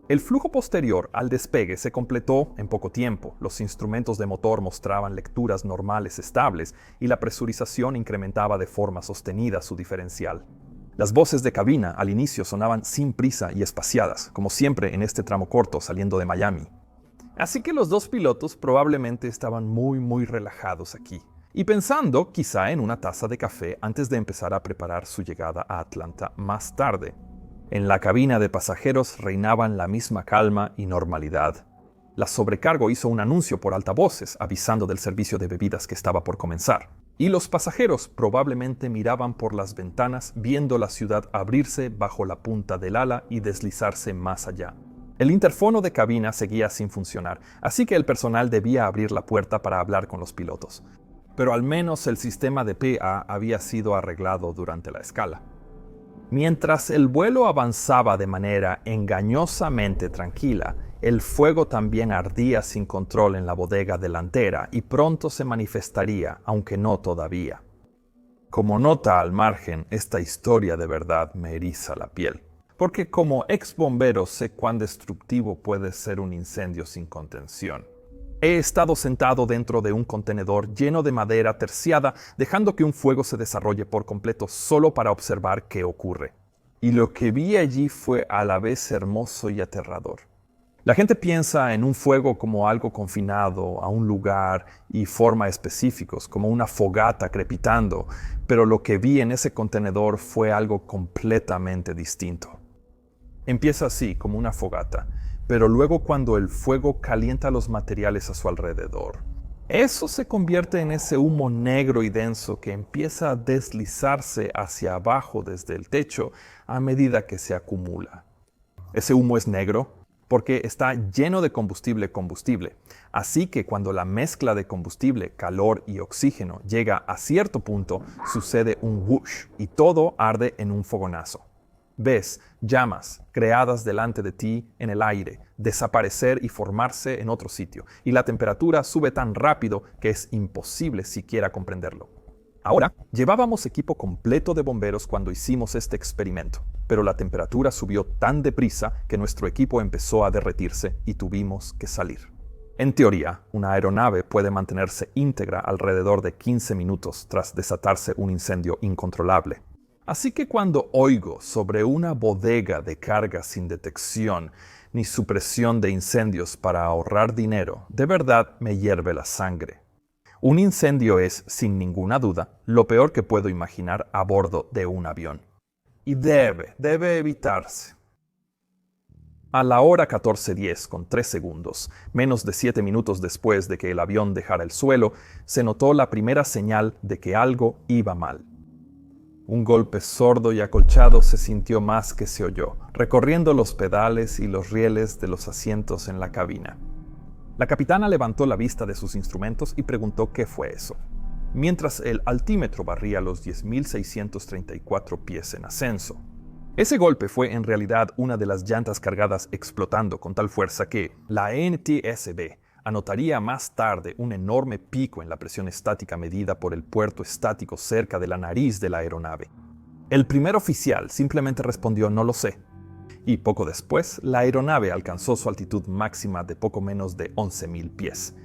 El flujo posterior al despegue se completó en poco tiempo, los instrumentos de motor mostraban lecturas normales estables y la presurización incrementaba de forma sostenida su diferencial. Las voces de cabina al inicio sonaban sin prisa y espaciadas, como siempre en este tramo corto saliendo de Miami. Así que los dos pilotos probablemente estaban muy relajados aquí, y pensando quizá en una taza de café antes de empezar a preparar su llegada a Atlanta más tarde. En la cabina de pasajeros reinaban la misma calma y normalidad. La sobrecargo hizo un anuncio por altavoces avisando del servicio de bebidas que estaba por comenzar. Y los pasajeros probablemente miraban por las ventanas viendo la ciudad abrirse bajo la punta del ala y deslizarse más allá. El interfono de cabina seguía sin funcionar, así que el personal debía abrir la puerta para hablar con los pilotos. Pero al menos el sistema de PA había sido arreglado durante la escala. Mientras el vuelo avanzaba de manera engañosamente tranquila, el fuego también ardía sin control en la bodega delantera y pronto se manifestaría, aunque no todavía. Como nota al margen, esta historia de verdad me eriza la piel, porque como ex bombero sé cuán destructivo puede ser un incendio sin contención. He estado sentado dentro de un contenedor lleno de madera terciada, dejando que un fuego se desarrolle por completo solo para observar qué ocurre. Y lo que vi allí fue a la vez hermoso y aterrador. La gente piensa en un fuego como algo confinado a un lugar y forma específicos, como una fogata crepitando, pero lo que vi en ese contenedor fue algo completamente distinto. Empieza así, como una fogata, pero luego cuando el fuego calienta los materiales a su alrededor, eso se convierte en ese humo negro y denso que empieza a deslizarse hacia abajo desde el techo a medida que se acumula. Ese humo es negro porque está lleno de combustible, así que cuando la mezcla de combustible, calor y oxígeno llega a cierto punto, sucede un whoosh y todo arde en un fogonazo. Ves llamas creadas delante de ti en el aire, desaparecer y formarse en otro sitio, y la temperatura sube tan rápido que es imposible siquiera comprenderlo. Ahora, llevábamos equipo completo de bomberos cuando hicimos este experimento, pero la temperatura subió tan deprisa que nuestro equipo empezó a derretirse y tuvimos que salir. En teoría, una aeronave puede mantenerse íntegra alrededor de 15 minutos tras desatarse un incendio incontrolable. Así que cuando oigo sobre una bodega de carga sin detección ni supresión de incendios para ahorrar dinero, de verdad me hierve la sangre. Un incendio es, sin ninguna duda, lo peor que puedo imaginar a bordo de un avión. Y debe evitarse. A la hora 14:10 con 3 segundos, menos de 7 minutos después de que el avión dejara el suelo, se notó la primera señal de que algo iba mal. Un golpe sordo y acolchado se sintió más que se oyó, recorriendo los pedales y los rieles de los asientos en la cabina. La capitana levantó la vista de sus instrumentos y preguntó qué fue eso. Mientras el altímetro barría los 10.634 pies en ascenso. Ese golpe fue en realidad una de las llantas cargadas explotando con tal fuerza que la NTSB anotaría más tarde un enorme pico en la presión estática medida por el puerto estático cerca de la nariz de la aeronave. El primer oficial simplemente respondió no lo sé. Y poco después, la aeronave alcanzó su altitud máxima de poco menos de 11.000 pies.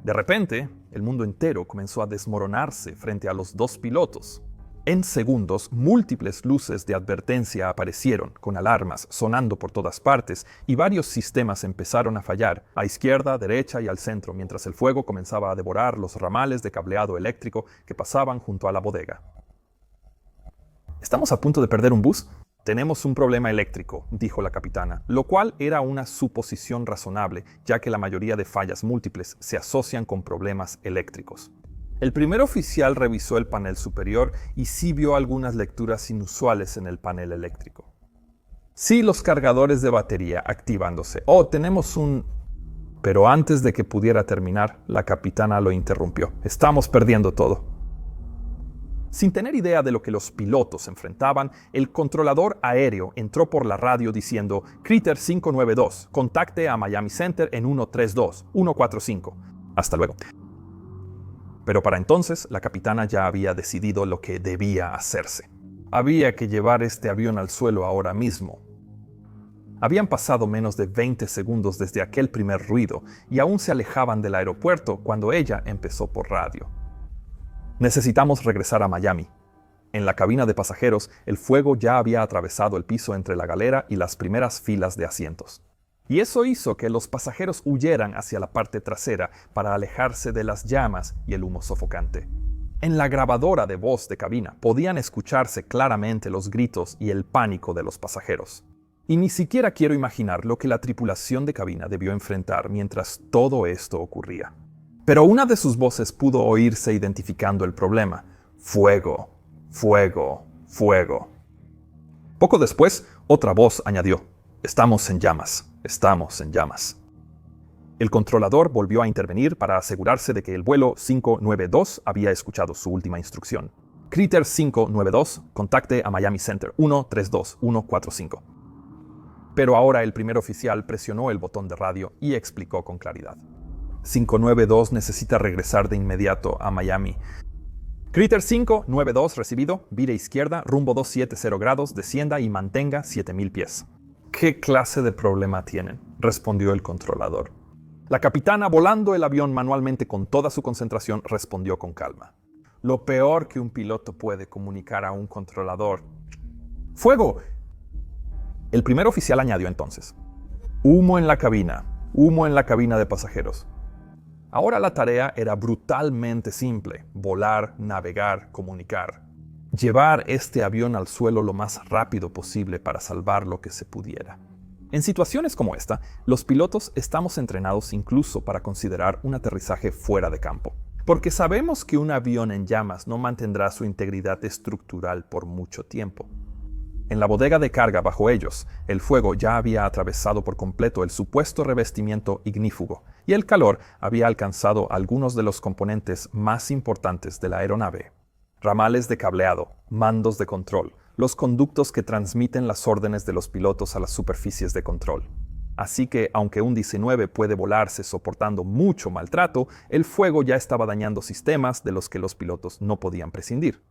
De repente, el mundo entero comenzó a desmoronarse frente a los dos pilotos. En segundos, múltiples luces de advertencia aparecieron, con alarmas sonando por todas partes, y varios sistemas empezaron a fallar, a izquierda, derecha y al centro, mientras el fuego comenzaba a devorar los ramales de cableado eléctrico que pasaban junto a la bodega. ¿Estamos a punto de perder un bus? Tenemos un problema eléctrico, dijo la capitana, lo cual era una suposición razonable, ya que la mayoría de fallas múltiples se asocian con problemas eléctricos. El primer oficial revisó el panel superior y sí vio algunas lecturas inusuales en el panel eléctrico. Sí, los cargadores de batería activándose. Oh, tenemos un... Pero antes de que pudiera terminar, la capitana lo interrumpió. Estamos perdiendo todo. Sin tener idea de lo que los pilotos enfrentaban, el controlador aéreo entró por la radio diciendo Critter 592, contacte a Miami Center en 132-145. Hasta luego. Pero para entonces, la capitana ya había decidido lo que debía hacerse. Había que llevar este avión al suelo ahora mismo. Habían pasado menos de 20 segundos desde aquel primer ruido y aún se alejaban del aeropuerto cuando ella empezó por radio. Necesitamos regresar a Miami. En la cabina de pasajeros, el fuego ya había atravesado el piso entre la galera y las primeras filas de asientos. Y eso hizo que los pasajeros huyeran hacia la parte trasera para alejarse de las llamas y el humo sofocante. En la grabadora de voz de cabina podían escucharse claramente los gritos y el pánico de los pasajeros. Y ni siquiera quiero imaginar lo que la tripulación de cabina debió enfrentar mientras todo esto ocurría. Pero una de sus voces pudo oírse identificando el problema. Fuego, fuego, fuego. Poco después, otra voz añadió, estamos en llamas. Estamos en llamas. El controlador volvió a intervenir para asegurarse de que el vuelo 592 había escuchado su última instrucción. Critter 592, contacte a Miami Center 132-145. Pero ahora el primer oficial presionó el botón de radio y explicó con claridad. 592 necesita regresar de inmediato a Miami. Critter 592 recibido, vire izquierda, rumbo 270 grados, descienda y mantenga 7.000 pies. ¿Qué clase de problema tienen?, respondió el controlador. La capitana, volando el avión manualmente con toda su concentración, respondió con calma. Lo peor que un piloto puede comunicar a un controlador. ¡Fuego! El primer oficial añadió entonces. Humo en la cabina de pasajeros. Ahora la tarea era brutalmente simple: volar, navegar, comunicar. Llevar este avión al suelo lo más rápido posible para salvar lo que se pudiera. En situaciones como esta, los pilotos estamos entrenados incluso para considerar un aterrizaje fuera de campo, porque sabemos que un avión en llamas no mantendrá su integridad estructural por mucho tiempo. En la bodega de carga bajo ellos, el fuego ya había atravesado por completo el supuesto revestimiento ignífugo, y el calor había alcanzado algunos de los componentes más importantes de la aeronave. Ramales de cableado, mandos de control, los conductos que transmiten las órdenes de los pilotos a las superficies de control. Así que, aunque un DC-9 puede volarse soportando mucho maltrato, el fuego ya estaba dañando sistemas de los que los pilotos no podían prescindir.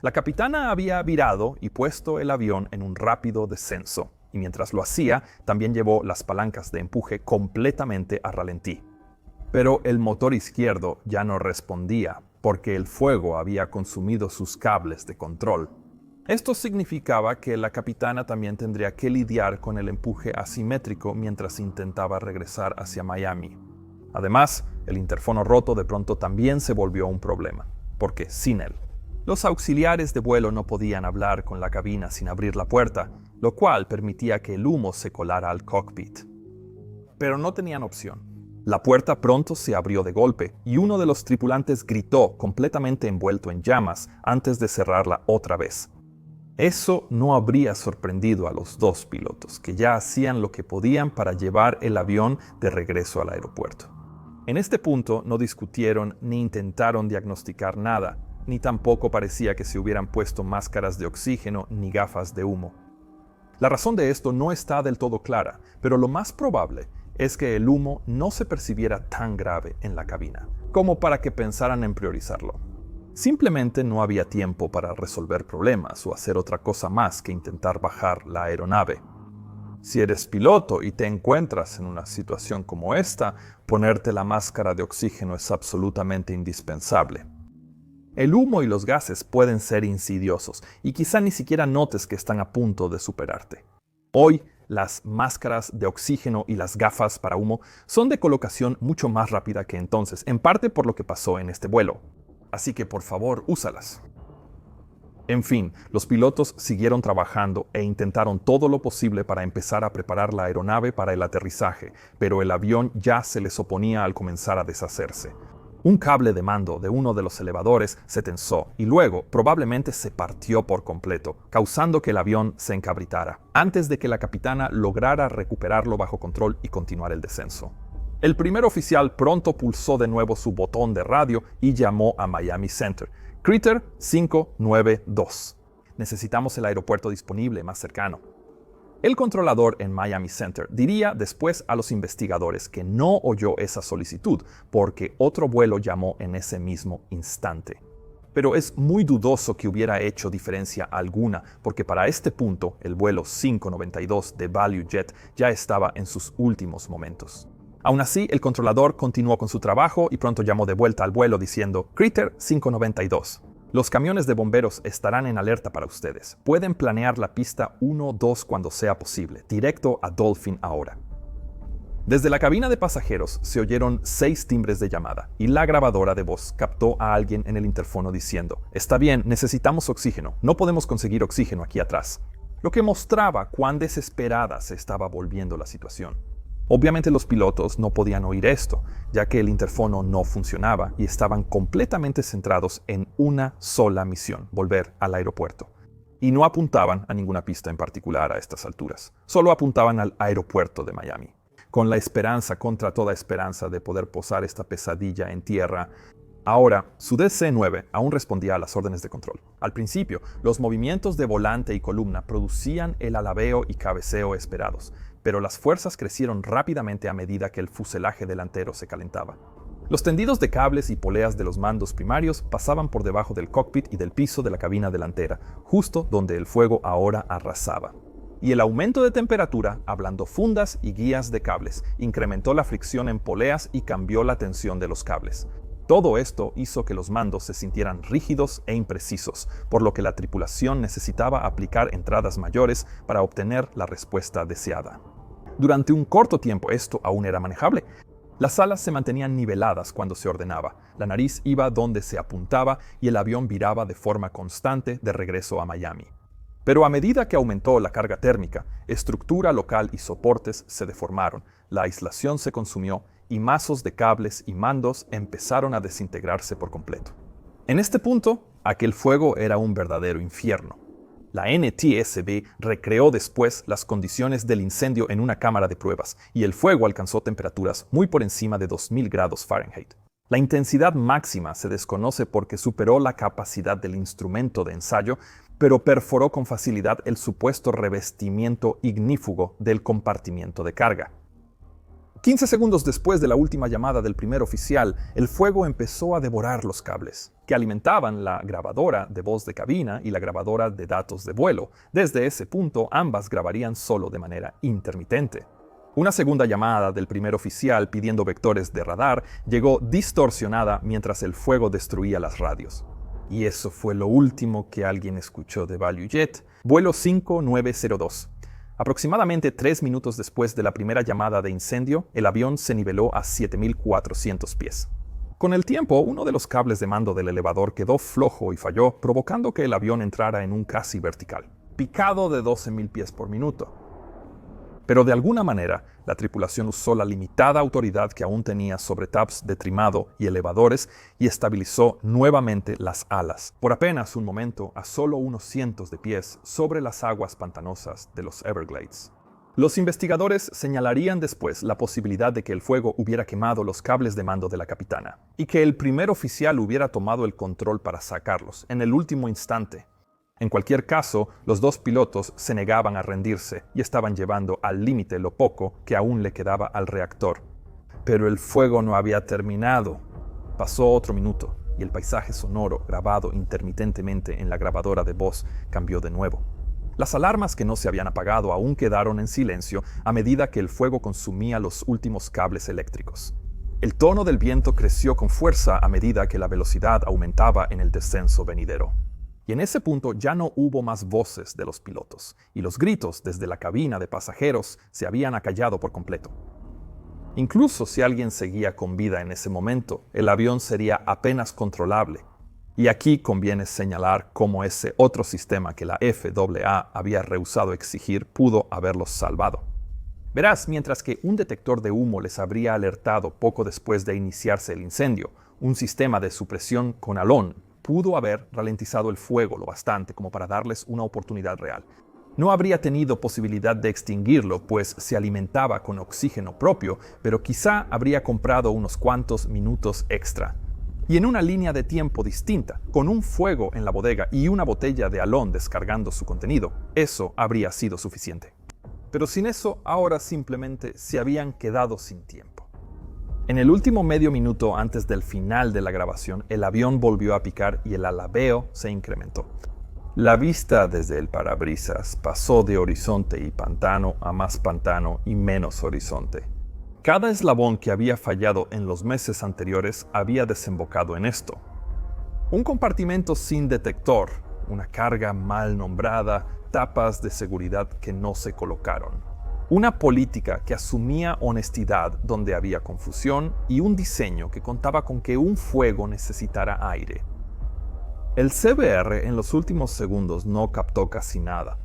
La capitana había virado y puesto el avión en un rápido descenso, y mientras lo hacía, también llevó las palancas de empuje completamente a ralentí. Pero el motor izquierdo ya no respondía porque el fuego había consumido sus cables de control. Esto significaba que la capitana también tendría que lidiar con el empuje asimétrico mientras intentaba regresar hacia Miami. Además, el interfono roto de pronto también se volvió un problema, porque sin él, los auxiliares de vuelo no podían hablar con la cabina sin abrir la puerta, lo cual permitía que el humo se colara al cockpit. Pero no tenían opción. La puerta pronto se abrió de golpe y uno de los tripulantes gritó completamente envuelto en llamas antes de cerrarla otra vez. Eso no habría sorprendido a los dos pilotos, que ya hacían lo que podían para llevar el avión de regreso al aeropuerto. En este punto no discutieron ni intentaron diagnosticar nada, ni tampoco parecía que se hubieran puesto máscaras de oxígeno ni gafas de humo. La razón de esto no está del todo clara, pero lo más probable es que el humo no se percibiera tan grave en la cabina, como para que pensaran en priorizarlo. Simplemente no había tiempo para resolver problemas o hacer otra cosa más que intentar bajar la aeronave. Si eres piloto y te encuentras en una situación como esta, ponerte la máscara de oxígeno es absolutamente indispensable. El humo y los gases pueden ser insidiosos y quizá ni siquiera notes que están a punto de superarte. Hoy, las máscaras de oxígeno y las gafas para humo son de colocación mucho más rápida que entonces, en parte por lo que pasó en este vuelo. Así que por favor, úsalas. En fin, los pilotos siguieron trabajando e intentaron todo lo posible para empezar a preparar la aeronave para el aterrizaje, pero el avión ya se les oponía al comenzar a deshacerse. Un cable de mando de uno de los elevadores se tensó y luego probablemente se partió por completo, causando que el avión se encabritara, antes de que la capitana lograra recuperarlo bajo control y continuar el descenso. El primer oficial pronto pulsó de nuevo su botón de radio y llamó a Miami Center. Critter 592. Necesitamos el aeropuerto disponible más cercano. El controlador en Miami Center diría después a los investigadores que no oyó esa solicitud porque otro vuelo llamó en ese mismo instante. Pero es muy dudoso que hubiera hecho diferencia alguna porque para este punto el vuelo 592 de ValueJet ya estaba en sus últimos momentos. Aún así, el controlador continuó con su trabajo y pronto llamó de vuelta al vuelo diciendo Critter 592. Los camiones de bomberos estarán en alerta para ustedes. Pueden planear la pista 1-2 cuando sea posible, directo a Dolphin ahora. Desde la cabina de pasajeros se oyeron 6 timbres de llamada y la grabadora de voz captó a alguien en el interfono diciendo «Está bien, necesitamos oxígeno, no podemos conseguir oxígeno aquí atrás», lo que mostraba cuán desesperada se estaba volviendo la situación. Obviamente los pilotos no podían oír esto, ya que el interfono no funcionaba y estaban completamente centrados en una sola misión, volver al aeropuerto. Y no apuntaban a ninguna pista en particular a estas alturas, solo apuntaban al aeropuerto de Miami, con la esperanza contra toda esperanza de poder posar esta pesadilla en tierra. Ahora, su DC-9 aún respondía a las órdenes de control. Al principio, los movimientos de volante y columna producían el alabeo y cabeceo esperados, pero las fuerzas crecieron rápidamente a medida que el fuselaje delantero se calentaba. Los tendidos de cables y poleas de los mandos primarios pasaban por debajo del cockpit y del piso de la cabina delantera, justo donde el fuego ahora arrasaba. Y el aumento de temperatura ablandó fundas y guías de cables, incrementó la fricción en poleas y cambió la tensión de los cables. Todo esto hizo que los mandos se sintieran rígidos e imprecisos, por lo que la tripulación necesitaba aplicar entradas mayores para obtener la respuesta deseada. Durante un corto tiempo esto aún era manejable. Las alas se mantenían niveladas cuando se ordenaba, la nariz iba donde se apuntaba y el avión viraba de forma constante de regreso a Miami. Pero a medida que aumentó la carga térmica, estructura local y soportes se deformaron, la aislación se consumió y mazos de cables y mandos empezaron a desintegrarse por completo. En este punto, aquel fuego era un verdadero infierno. La NTSB recreó después las condiciones del incendio en una cámara de pruebas y el fuego alcanzó temperaturas muy por encima de 2000 grados Fahrenheit. La intensidad máxima se desconoce porque superó la capacidad del instrumento de ensayo, pero perforó con facilidad el supuesto revestimiento ignífugo del compartimiento de carga. 15 segundos después de la última llamada del primer oficial, el fuego empezó a devorar los cables, que alimentaban la grabadora de voz de cabina y la grabadora de datos de vuelo. Desde ese punto, ambas grabarían solo de manera intermitente. Una segunda llamada del primer oficial pidiendo vectores de radar llegó distorsionada mientras el fuego destruía las radios. Y eso fue lo último que alguien escuchó de ValueJet, vuelo 5902. Aproximadamente 3 minutos después de la primera llamada de incendio, el avión se niveló a 7.400 pies. Con el tiempo, uno de los cables de mando del elevador quedó flojo y falló, provocando que el avión entrara en un casi vertical, picado de 12.000 pies por minuto. Pero de alguna manera, la tripulación usó la limitada autoridad que aún tenía sobre tabs de trimado y elevadores y estabilizó nuevamente las alas, por apenas un momento a solo unos cientos de pies sobre las aguas pantanosas de los Everglades. Los investigadores señalarían después la posibilidad de que el fuego hubiera quemado los cables de mando de la capitana y que el primer oficial hubiera tomado el control para sacarlos en el último instante. En cualquier caso, los dos pilotos se negaban a rendirse y estaban llevando al límite lo poco que aún le quedaba al reactor. Pero el fuego no había terminado. Pasó otro minuto y el paisaje sonoro grabado intermitentemente en la grabadora de voz cambió de nuevo. Las alarmas que no se habían apagado aún quedaron en silencio a medida que el fuego consumía los últimos cables eléctricos. El tono del viento creció con fuerza a medida que la velocidad aumentaba en el descenso venidero. Y en ese punto ya no hubo más voces de los pilotos, y los gritos desde la cabina de pasajeros se habían acallado por completo. Incluso si alguien seguía con vida en ese momento, el avión sería apenas controlable. Y aquí conviene señalar cómo ese otro sistema que la FAA había rehusado exigir pudo haberlos salvado. Verás, mientras que un detector de humo les habría alertado poco después de iniciarse el incendio, un sistema de supresión con halón pudo haber ralentizado el fuego lo bastante como para darles una oportunidad real. No habría tenido posibilidad de extinguirlo, pues se alimentaba con oxígeno propio, pero quizá habría comprado unos cuantos minutos extra. Y en una línea de tiempo distinta, con un fuego en la bodega y una botella de halón descargando su contenido, eso habría sido suficiente. Pero sin eso, ahora simplemente se habían quedado sin tiempo. En el último medio minuto antes del final de la grabación, el avión volvió a picar y el alabeo se incrementó. La vista desde el parabrisas pasó de horizonte y pantano a más pantano y menos horizonte. Cada eslabón que había fallado en los meses anteriores había desembocado en esto. Un compartimento sin detector, una carga mal nombrada, tapas de seguridad que no se colocaron. Una política que asumía honestidad donde había confusión y un diseño que contaba con que un fuego necesitara aire. El CBR en los últimos segundos no captó casi nada.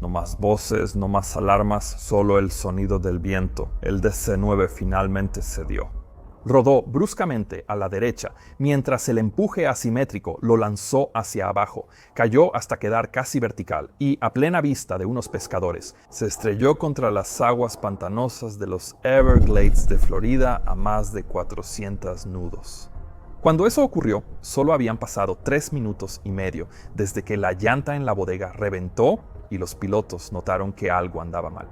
No más voces, no más alarmas, solo el sonido del viento. El DC-9 finalmente cedió. Rodó bruscamente a la derecha, mientras el empuje asimétrico lo lanzó hacia abajo. Cayó hasta quedar casi vertical y, a plena vista de unos pescadores, se estrelló contra las aguas pantanosas de los Everglades de Florida a más de 400 nudos. Cuando eso ocurrió, solo habían pasado 3 minutos y medio desde que la llanta en la bodega reventó y los pilotos notaron que algo andaba mal.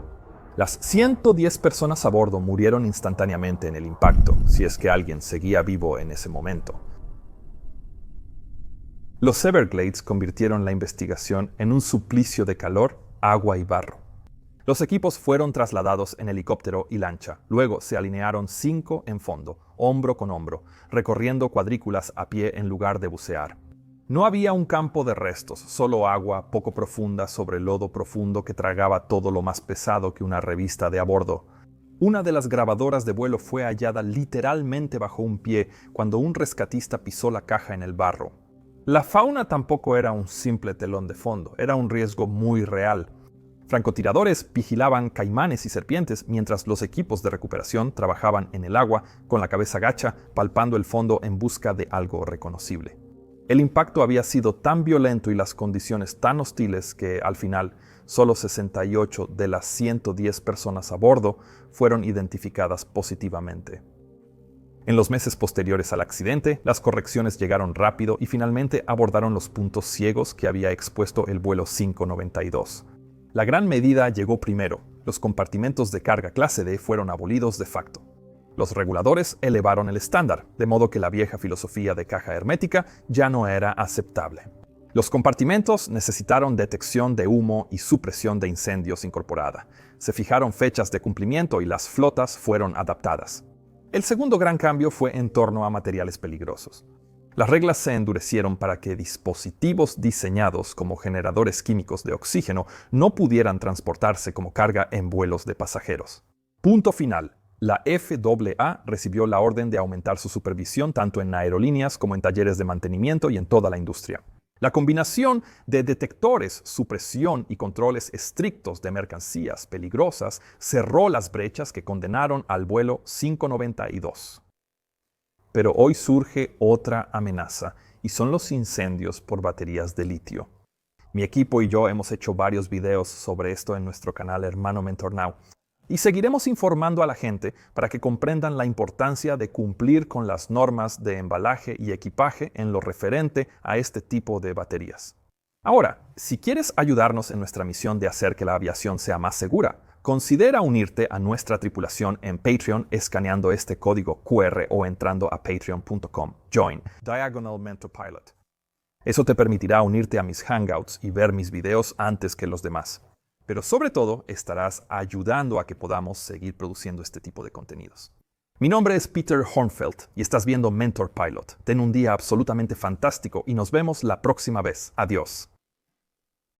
Las 110 personas a bordo murieron instantáneamente en el impacto, si es que alguien seguía vivo en ese momento. Los Everglades convirtieron la investigación en un suplicio de calor, agua y barro. Los equipos fueron trasladados en helicóptero y lancha. Luego se alinearon 5 en fondo, hombro con hombro, recorriendo cuadrículas a pie en lugar de bucear. No había un campo de restos, solo agua poco profunda sobre lodo profundo que tragaba todo lo más pesado que una revista de a bordo. Una de las grabadoras de vuelo fue hallada literalmente bajo un pie cuando un rescatista pisó la caja en el barro. La fauna tampoco era un simple telón de fondo, era un riesgo muy real. Francotiradores vigilaban caimanes y serpientes mientras los equipos de recuperación trabajaban en el agua con la cabeza gacha, palpando el fondo en busca de algo reconocible. El impacto había sido tan violento y las condiciones tan hostiles que, al final, solo 68 de las 110 personas a bordo fueron identificadas positivamente. En los meses posteriores al accidente, las correcciones llegaron rápido y finalmente abordaron los puntos ciegos que había expuesto el vuelo 592. La gran medida llegó primero. Los compartimentos de carga clase D fueron abolidos de facto. Los reguladores elevaron el estándar, de modo que la vieja filosofía de caja hermética ya no era aceptable. Los compartimentos necesitaron detección de humo y supresión de incendios incorporada. Se fijaron fechas de cumplimiento y las flotas fueron adaptadas. El segundo gran cambio fue en torno a materiales peligrosos. Las reglas se endurecieron para que dispositivos diseñados como generadores químicos de oxígeno no pudieran transportarse como carga en vuelos de pasajeros. Punto final. La FAA recibió la orden de aumentar su supervisión tanto en aerolíneas como en talleres de mantenimiento y en toda la industria. La combinación de detectores, supresión y controles estrictos de mercancías peligrosas cerró las brechas que condenaron al vuelo 592. Pero hoy surge otra amenaza, y son los incendios por baterías de litio. Mi equipo y yo hemos hecho varios videos sobre esto en nuestro canal Hermano Mentor Now, y seguiremos informando a la gente para que comprendan la importancia de cumplir con las normas de embalaje y equipaje en lo referente a este tipo de baterías. Ahora, si quieres ayudarnos en nuestra misión de hacer que la aviación sea más segura, considera unirte a nuestra tripulación en Patreon escaneando este código QR o entrando a patreon.com. Join Diagonal Mentor Pilot. Eso te permitirá unirte a mis hangouts y ver mis videos antes que los demás. Pero sobre todo, estarás ayudando a que podamos seguir produciendo este tipo de contenidos. Mi nombre es Peter Hornfeld y estás viendo Mentor Pilot. Ten un día absolutamente fantástico y nos vemos la próxima vez. Adiós.